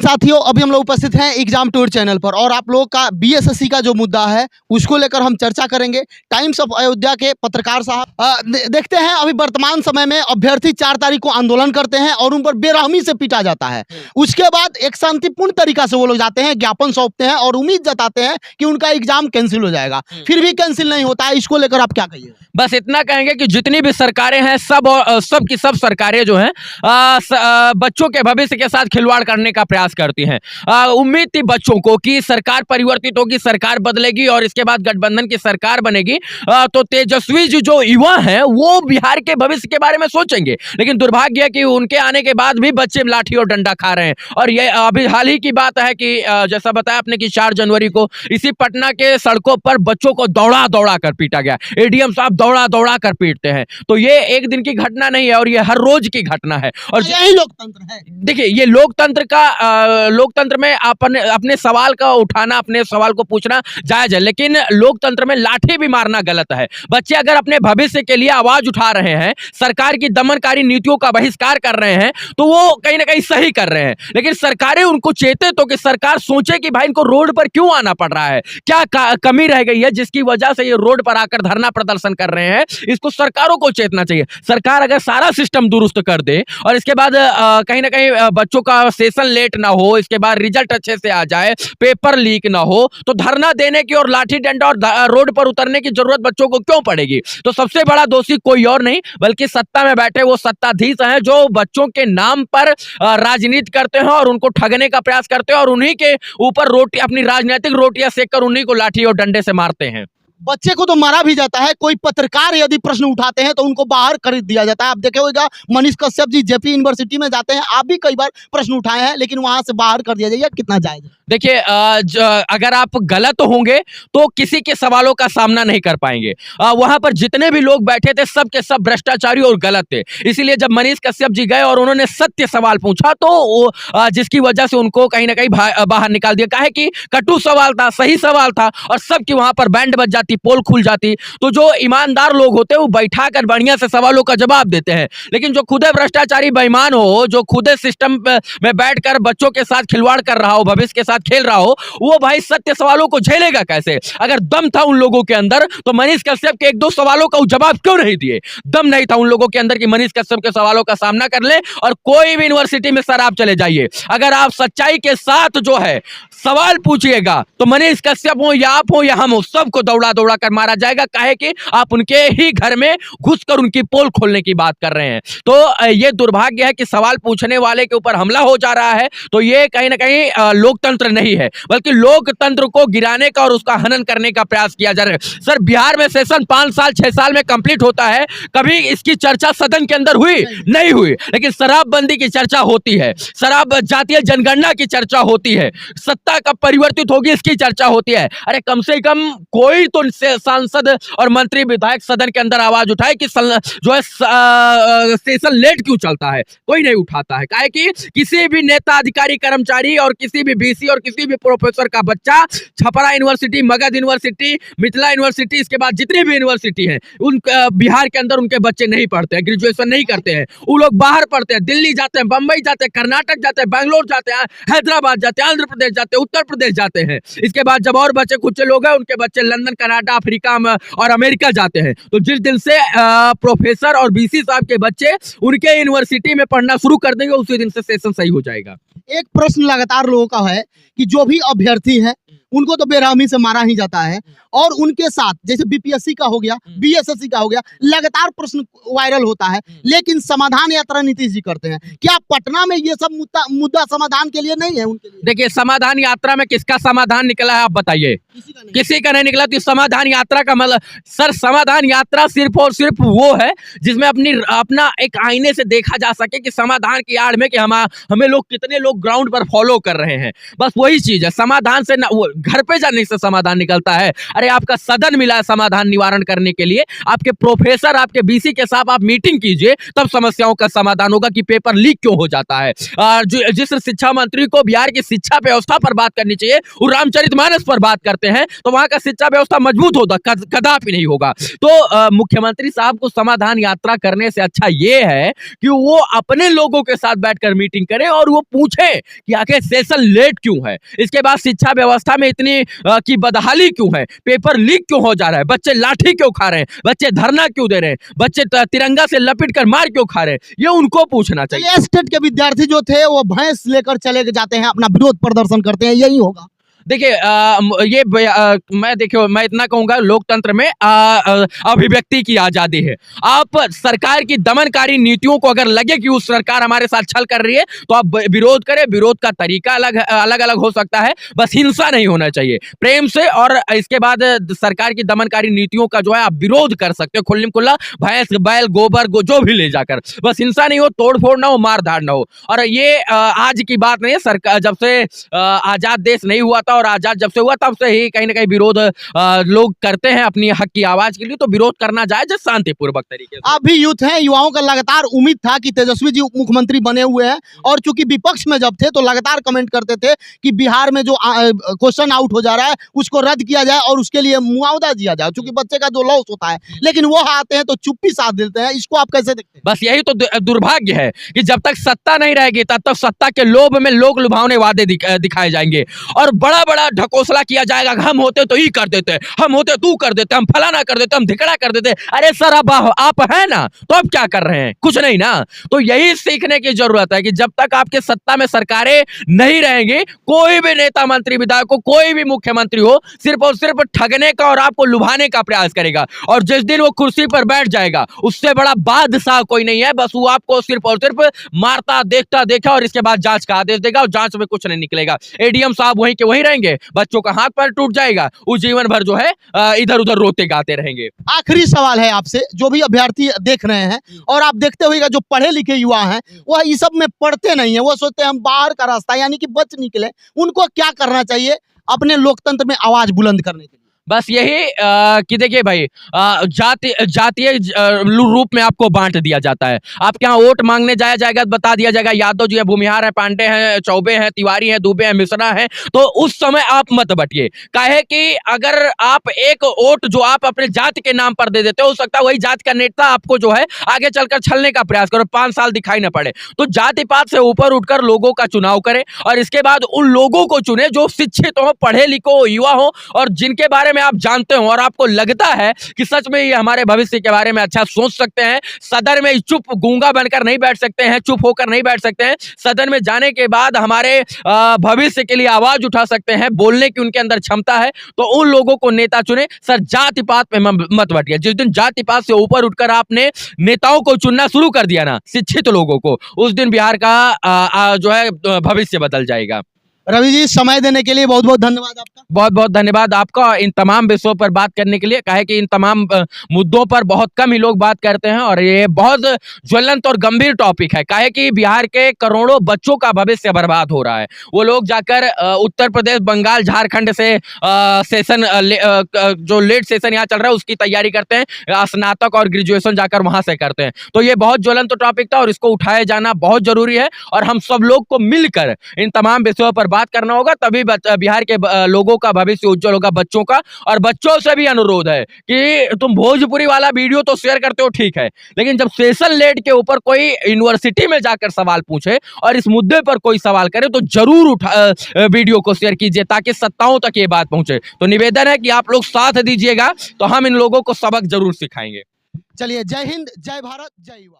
साथियों, अभी हम लोग उपस्थित हैं एग्जाम टूर चैनल पर और आप लोगों का बीएसएससी का जो मुद्दा है उसको लेकर हम चर्चा करेंगे। टाइम्स ऑफ अयोध्या के पत्रकार साहब देखते हैं अभी वर्तमान समय में अभ्यर्थी 4 तारीख को आंदोलन करते हैं और उन पर बेरहमी से पीटा जाता है। उसके बाद एक शांतिपूर्ण तरीका से वो लोग जाते हैं, ज्ञापन सौंपते हैं और उम्मीद जताते हैं कि उनका एग्जाम कैंसिल हो जाएगा, फिर भी कैंसिल नहीं होता है। इसको लेकर आप क्या कहिए? बस इतना कहेंगे कि जितनी भी सरकारें हैं सब की सब सरकारें जो हैं बच्चों के भविष्य के साथ खिलवाड़ करने का प्रयास करती हैं। उम्मीद थी बच्चों को कि सरकार परिवर्तित होगी, सरकार बदलेगी और इसके बाद गठबंधन की सरकार बनेगी तो तेजस्वी जी जो युवा हैं वो बिहार के भविष्य के बारे में सोचेंगे। लेकिन दुर्भाग्य है कि उनके आने के बाद भी बच्चे लाठी और डंडा खा रहे हैं। और ये अभी हाल ही की बात है कि जैसा बताया आपने कि 4 जनवरी को इसी पटना के सड़कों पर बच्चों को दौड़ा दौड़ा कर पीटा गया। एडीएम साहब दौड़ा दौड़ा कर पीटते हैं। तो ये एक दिन की घटना नहीं है और ये हर रोज की घटना है। और यही लोकतंत्र है। देखिए, ये लोकतंत्र में अपने सवाल का उठाना, अपने सवाल को पूछना जायज है, लेकिन लोकतंत्र में लाठी भी मारना गलत है। बच्चे अगर अपने भविष्य के लिए आवाज उठा रहे हैं, सरकार की दमनकारी नीतियों का बहिष्कार कर रहे हैं, तो वो कहीं ना कहीं सही कर रहे हैं। लेकिन सरकारें उनको चेते तो कि सरकार सोचे कि भाई इनको रोड पर क्यों आना पड़ रहा है, क्या कमी रह गई है जिसकी वजह से ये रोड पर आकर धरना प्रदर्शन कर रहे हैं। इसको सरकारों को चेतना चाहिए। सरकार अगर सारा सिस्टम दुरुस्त कर दे और इसके बाद कहीं ना कहीं बच्चों का सेशन लेट ना हो, इसके बाद रिजल्ट अच्छे से आ जाए, पेपर लीक ना हो, तो धरना देने की और लाठी डंडा और रोड पर उतरने की जरूरत बच्चों को क्यों पड़ेगी? तो सबसे बड़ा दोषी कोई और नहीं बल्कि सत्ता में बैठे वो सत्ताधीश हैं जो बच्चों के नाम पर राजनीति करते हैं और उनको ठगने का प्रयास करते हैं और उन्हीं के ऊपर रोटी, अपनी राजनीतिक रोटियां सेक कर उन्हीं को लाठी और डंडे से मारते हैं। बच्चे को तो मारा भी जाता है। कोई पत्रकार यदि प्रश्न उठाते हैं तो उनको बाहर कर दिया जाता है। आप देखे होगा मनीष कश्यप जी जेपी यूनिवर्सिटी में जाते हैं, आप भी कई बार प्रश्न उठाए हैं, लेकिन वहां से बाहर कर दिया जाएगा। कितना जायज? देखिए, अगर आप गलत होंगे तो किसी के सवालों का सामना नहीं कर पाएंगे। वहां पर जितने भी लोग बैठे थे सब के सब भ्रष्टाचारी और गलत थे। इसीलिए जब मनीष कश्यप जी गए और उन्होंने सत्य सवाल पूछा तो जिसकी वजह से उनको कहीं ना कहीं बाहर निकाल दिया। काहे कि कटु सवाल था, सही सवाल था और सबकी वहां पर बैंड बज जाती, पोल खुल जाती, तो जो ईमानदार लोग होते हैं वो बैठा कर बढ़िया से सवालों का जवाब देते हैं। लेकिन जो खुदे भ्रष्टाचारी बेईमान हो, जो खुदे सिस्टम में बैठकर बच्चों के साथ खिलवाड़ कर रहा हो, भविष्य के साथ खेल रहा हो, वो भाई सत्य सवालों को झेलेगा कैसे? अगर दम था उन लोगों के अंदर तो मनीष कश्यप के 1-2 सवालों का जवाब क्यों नहीं दिए? दम नहीं था उन लोगों के अंदर कि मनीष कश्यप के सवालों का सामना कर ले। और कोई भी यूनिवर्सिटी में सर आप चले जाइए, अगर आप सच्चाई के साथ जो है सवाल पूछिएगा तो मनीष कश्यप हो या आप हो या हम हो, सबको दौड़ा दौड़ा कर मारा जाएगा। काहे कि आप उनके ही घर में घुसकर उनकी पोल खोलने की बात कर रहे हैं। तो ये दुर्भाग्य है कि सवाल पूछने वाले के ऊपर हमला हो जा रहा है। तो ये कहीं ना कहीं लोकतंत्र नहीं है बल्कि लोकतंत्र को गिराने का और उसका हनन करने का प्रयास किया जा रहा है। सर, बिहार में सेशन 5 साल 6 साल में कंप्लीट होता है, कभी इसकी चर्चा सदन के अंदर हुई नहीं हुई। लेकिन शराबबंदी की चर्चा होती है, शराब जातीय जनगणना की चर्चा होती है, सत्ता कब परिवर्तित होगी इसकी चर्चा होती है। अरे कम से कम कोई तो सांसद और मंत्री विधायक सदन के अंदर आवाज उठाए कि जो है सेशन लेट क्यों चलता है? कोई नहीं उठाता है। काहे कि किसी भी नेता, अधिकारी, कर्मचारी और किसी भी बीसी और किसी भी प्रोफेसर का बच्चा Chhapra university, Magadh university, Mithila university, इसके बाद जितनी भी यूनिवर्सिटी है उन बिहार के अंदर उनके बच्चे नहीं पढ़ते हैं, ग्रेजुएशन नहीं करते हैं। वो लोग बाहर पढ़ते हैं, दिल्ली जाते हैं, बंबई जाते हैं, कर्नाटक जाते हैं, बैंगलोर जाते हैं, हैदराबाद जाते हैं, आंध्र प्रदेश जाते हैं, उत्तर प्रदेश जाते हैं। इसके बाद जब और बच्चे कुछ लोग हैं उनके बच्चे लंदन, कनाडा, अफ्रीका और अमेरिका जाते हैं। तो जिस दिन से प्रोफेसर और बीसी साहब के बच्चे उनके यूनिवर्सिटी में पढ़ना शुरू कर देंगे उसी दिन से सेशन सही हो जाएगा। एक प्रश्न लगातार लोगों का है कि जो भी अभ्यर्थी है उनको तो बेरहमी से मारा ही जाता है और उनके साथ जैसे बीपीएससी का हो गया, बीएसएससी का हो गया, लगातार प्रश्न वायरल होता है, लेकिन समाधान यात्रा नीतीश जी करते हैं। क्या पटना में ये सब मुद्दा समाधान के लिए नहीं है उनके लिए? देखिए, समाधान यात्रा में किसका समाधान निकला है आप बताइए? किसी का नहीं निकला। तो समाधान यात्रा का मतलब सर, समाधान यात्रा सिर्फ और सिर्फ वो है जिसमें अपना एक आईने से देखा जा सके कि समाधान की आड़ में कि हमें लोग कितने लोग ग्राउंड पर फॉलो कर रहे हैं। बस वही चीज है। समाधान से घर पे जाने से समाधान निकलता है? अरे आपका सदन मिला है समाधान निवारण करने के लिए, आपके प्रोफेसर, आपके बीसी के साथ आप मीटिंग कीजिए, तब समस्याओं का समाधान होगा कि पेपर लीक क्यों हो जाता है। जिस शिक्षा मंत्री को बिहार की शिक्षा व्यवस्था पर बात करनी चाहिए, वो रामचरितमानस पर बात करते हैं, तो वहां का शिक्षा व्यवस्था मजबूत होता कदापि नहीं होगा। तो मुख्यमंत्री साहब को समाधान यात्रा करने से अच्छा ये है कि वो अपने लोगों के साथ बैठकर मीटिंग करें और वो पूछे कि आखिर सेशन लेट क्यों है, इसके बाद शिक्षा व्यवस्था में इतनी की बदहाली क्यों है, पेपर लीक क्यों हो जा रहा है, बच्चे लाठी क्यों खा रहे हैं, बच्चे धरना क्यों दे रहे हैं, बच्चे तिरंगा से लपेट कर मार क्यों खा रहे हैं, ये उनको पूछना चाहिए। चलिए, स्टेट के विद्यार्थी जो थे वो भैंस लेकर चले जाते हैं, अपना विरोध प्रदर्शन करते हैं, यही होगा। देखिए मैं इतना कहूंगा, लोकतंत्र में अभिव्यक्ति की आजादी है। आप सरकार की दमनकारी नीतियों को अगर लगे कि उस सरकार हमारे साथ छल कर रही है तो आप विरोध करें। विरोध का तरीका अलग अलग हो सकता है, बस हिंसा नहीं होना चाहिए, प्रेम से। और इसके बाद सरकार की दमनकारी नीतियों का जो है आप विरोध कर सकते हो खुल्लम खुल्ला, भैंस बैल गोबर जो भी ले जाकर, बस हिंसा नहीं हो, तोड़ फोड़ ना हो, मार धाड़ ना हो। और ये आज की बात नहीं है, सरकार जब से आजाद देश नहीं हुआ था और आजाद जब से हुआ तब से ही कहीं ना कहीं विरोध लोग करते हैं अपनी हक की आवाज के लिए। तो विरोध करना जायज है शांतिपूर्वक तरीके से। आप भी यूथ हैं, युवाओं का लगातार उम्मीद था कि तेजस्वी जी उप मुख्यमंत्री बने हुए हैं, और चूंकि विपक्ष में जब थे तो लगातार कमेंट करते थे कि बिहार में जो क्वेश्चन आउट हो जा रहा है उसको रद्द किया जाए और उसके लिए मुआवजा दिया जाए, चूंकि बच्चे का जो लॉस होता है। लेकिन वो आते हैं तो चुप्पी साध देते हैं, इसको आप कैसे देखते हैं? बस यही तो दुर्भाग्य है कि जब तक सत्ता नहीं रहेगी तब तक सत्ता के लोभ में लोग लुभावने वादे दिखाए जाएंगे और बड़ा बड़ा ढकोसला किया जाएगा। हम होते तो ही कर देते, हम होते तू कर देते, हम फलाना कर देते, हम धिकड़ा कर देते। अरे सर अब आप है ना, तो अब क्या कर रहे हैं? कुछ नहीं ना। तो यही सीखने की जरूरत है कि जब तक आपके सत्ता में सरकारें नहीं रहेंगी, कोई भी नेता मंत्री विधायक को, कोई भी मुख्यमंत्री हो, सिर्फ और सिर्फ ठगने का और आपको लुभाने का प्रयास करेगा। और जिस दिन वो कुर्सी पर बैठ जाएगा उससे बड़ा बादशाह कोई नहीं है। बस वो आपको सिर्फ और सिर्फ मारता देखता देखा और इसके बाद जांच का आदेश देगा और जांच में कुछ नहीं निकलेगा। एडीएम साहब वहीं के वहीं रहेंगे, बच्चों का हाथ पैर टूट जाएगा, वो जीवन भर जो है इधर उधर रोते गाते रहेंगे। आखिरी सवाल है आपसे, जो भी अभ्यर्थी देख रहे हैं और आप देखते होइएगा, जो पढ़े लिखे युवा हैं वह इस सब में पढ़ते नहीं है, वो सोचते हैं हम बाहर का रास्ता यानी कि बच निकले। उनको क्या करना चाहिए अपने लोकतंत्र में आवाज बुलंद करने के लिए? बस यही कि देखिए भाई, जातीय रूप में आपको बांट दिया जाता है। आप यहाँ वोट मांगने जाएगा तो बता दिया जाएगा यादव जी है, भूमिहार है, पांडे हैं, चौबे हैं, तिवारी हैं, दुबे हैं, मिश्रा हैं। तो उस समय आप मत बटिए, काहे कि अगर आप एक वोट जो आप अपने जाति के नाम पर दे देते हो सकता है वही जाति का नेता आपको जो है आगे चलकर छलने का प्रयास करो, 5 साल दिखाई न पड़े। तो जाति पात से ऊपर उठकर लोगों का चुनाव करें और इसके बाद उन लोगों को चुने जो शिक्षित हो, पढ़े लिखो हो, युवा हो और जिनके बारे में आप जानते हो और आपको लगता है कि सच में ये हमारे भविष्य के बारे में अच्छा सोच सकते हैं। सदन में चुप गूंगा बनकर नहीं बैठ सकते हैं, चुप होकर नहीं बैठ सकते हैं। सदन में जाने के बाद हमारे भविष्य के लिए आवाज उठा सकते हैं, बोलने की उनके अंदर क्षमता है, तो उन लोगों को नेता चुने। सर जाति पात में मत बटिए। जिस दिन जाति पात से ऊपर उठकर आपने नेताओं को चुनना शुरू कर दिया ना, शिक्षित लोगों को, उस दिन बिहार का जो है भविष्य बदल जाएगा। रवि जी, समय देने के लिए बहुत बहुत धन्यवाद आपका। बहुत बहुत धन्यवाद आपका इन तमाम विषयों पर बात करने के लिए। काहे कि इन तमाम मुद्दों पर बहुत कम ही लोग बात करते हैं और ये बहुत ज्वलंत और गंभीर टॉपिक है। काहे कि बिहार के करोड़ों बच्चों का भविष्य बर्बाद हो रहा है। वो लोग जाकर उत्तर प्रदेश, बंगाल, झारखंड से सेशन जो लेट सेशन यहाँ चल रहा है उसकी तैयारी करते हैं, स्नातक और ग्रेजुएशन जाकर वहां से करते हैं। तो ये बहुत ज्वलंत टॉपिक था और इसको उठाया जाना बहुत जरूरी है और हम सब लोग को मिलकर इन तमाम विषयों पर बात करना होगा, तभी बिहार के लोगों का भविष्य उज्जवल होगा, बच्चों का। और बच्चों से भी अनुरोध है कि तुम भोजपुरी वाला वीडियो तो शेयर करते हो ठीक है, लेकिन जब सेशन लेट के ऊपर कोई यूनिवर्सिटी में जाकर सवाल पूछे और इस मुद्दे पर कोई सवाल करे तो जरूर वीडियो को शेयर कीजिए ताकि सत्ताओं तक ये बात पहुंचे। तो निवेदन है कि आप लोग साथ दीजिएगा तो हम इन लोगों को सबक जरूर सिखाएंगे। चलिए, जय हिंद, जय भारत, जय युवा।